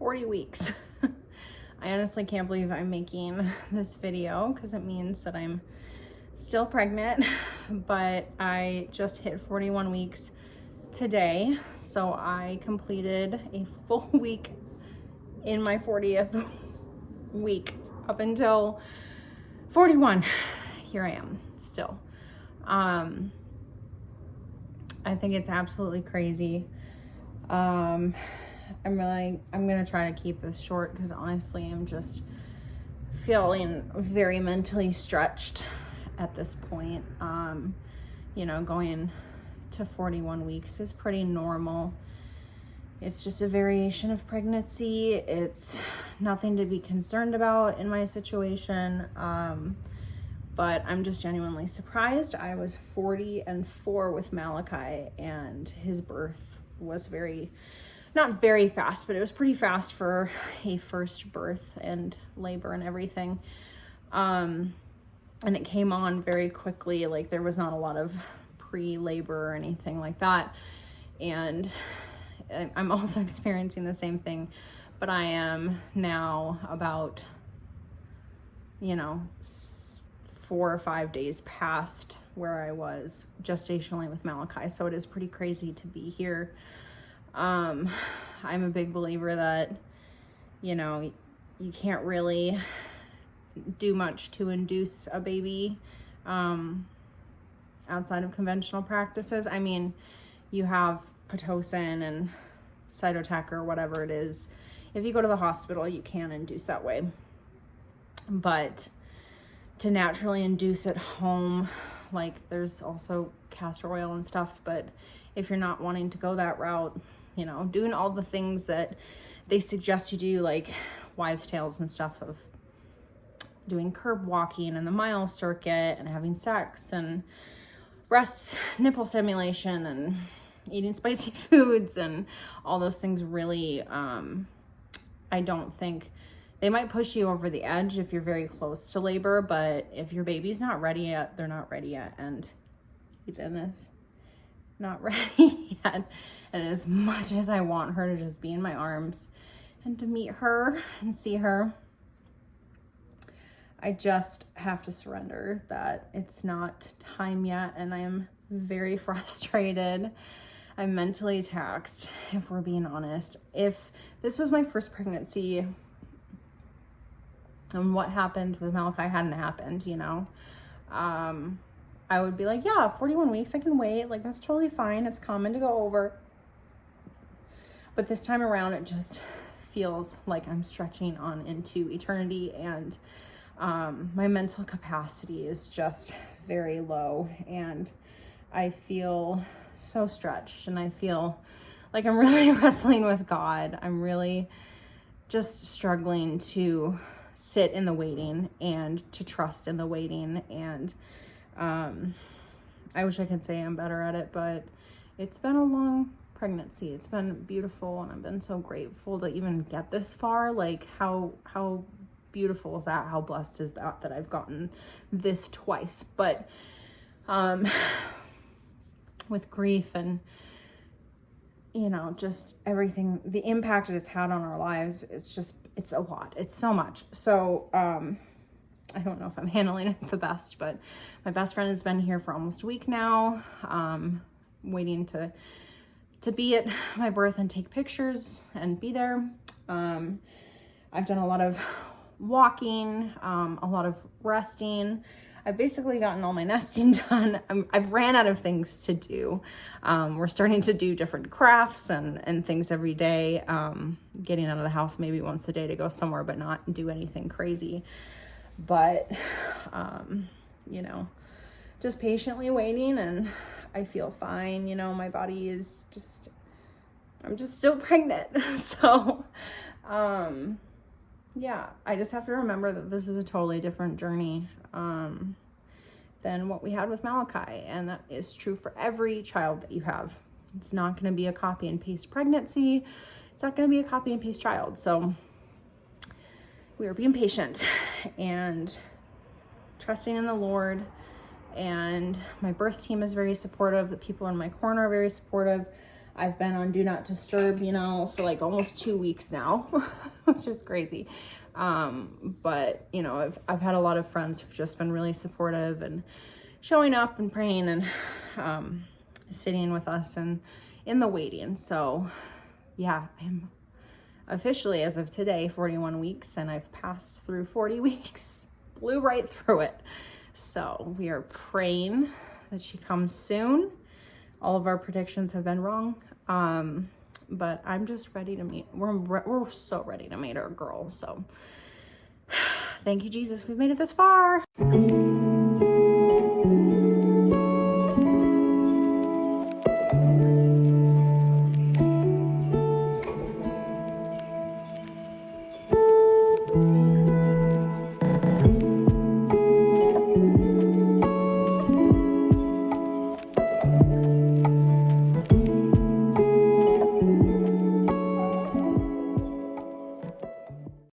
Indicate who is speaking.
Speaker 1: 40 weeks. I honestly can't believe I'm making this video because it means that I'm still pregnant, but I just hit 41 weeks today. So I completed a full week in my 40th week up until 41. Here I am still. I think it's absolutely crazy. I'm gonna try to keep this short because honestly, I'm just feeling very mentally stretched at this point. You know, going to 41 weeks is pretty normal. It's just a variation of pregnancy. It's nothing to be concerned about in my situation. But I'm just genuinely surprised. I was 40-4 with Malachi, and his birth was not very fast, but it was pretty fast for a first birth and labor and everything. And it came on very quickly. Like, there was not a lot of pre-labor or anything like that. And I'm also experiencing the same thing, but I am now about, 4 or 5 days past where I was gestationally with Malachi. So it is pretty crazy to be here. I'm a big believer that, you can't really do much to induce a baby outside of conventional practices. I mean, you have Pitocin and Cytotec or whatever it is. If you go to the hospital, you can induce that way. But to naturally induce at home, like, there's also castor oil and stuff, but if you're not wanting to go that route, doing all the things that they suggest you do, like wives' tales and stuff, of doing curb walking and the mile circuit and having sex and breast nipple stimulation and eating spicy foods and all those things, really, I don't think they might push you over the edge if you're very close to labor, but if your baby's not ready yet, they're not ready yet. And Eden is not ready yet. And as much as I want her to just be in my arms and to meet her and see her, I just have to surrender that it's not time yet. And I am very frustrated. I'm mentally taxed, if we're being honest. If this was my first pregnancy and what happened with Malachi hadn't happened, I would be like, yeah, 41 weeks, I can wait. Like, that's totally fine. It's common to go over. But this time around, it just feels like I'm stretching on into eternity, and my mental capacity is just very low, and I feel so stretched, and I feel like I'm really wrestling with God. I'm really just struggling to sit in the waiting and to trust in the waiting. And I wish I could say I'm better at it, but it's been a long pregnancy. It's been beautiful, and I've been so grateful to even get this far. Like, how beautiful is that? How blessed is that I've gotten this twice? But with grief and just everything, the impact that it's had on our lives, it's a lot. It's so much. So I don't know if I'm handling it the best, but my best friend has been here for almost a week now, waiting to be at my birth and take pictures and be there. I've done a lot of walking, a lot of resting. I've basically gotten all my nesting done. I've ran out of things to do. We're starting to do different crafts and things every day. Getting out of the house maybe once a day to go somewhere, but not do anything crazy. But, just patiently waiting, and I feel fine. My body is I'm just still pregnant. So, yeah, I just have to remember that this is a totally different journey than what we had with Malachi. And that is true for every child that you have. It's not going to be a copy and paste pregnancy. It's not going to be a copy and paste child. So we are being patient and trusting in the Lord. And my birth team is very supportive. The people in my corner are very supportive. I've been on Do Not Disturb, you know, for like almost 2 weeks now, which is crazy. But you know, I've had a lot of friends who've just been really supportive and showing up and praying and sitting with us and in the waiting. So yeah, I'm officially, as of today, 41 weeks, and I've passed through 40 weeks, blew right through it. So we are praying that she comes soon. All of our predictions have been wrong. But I'm just ready to meet. We're so ready to meet our girl. So thank you, Jesus. We've made it this far.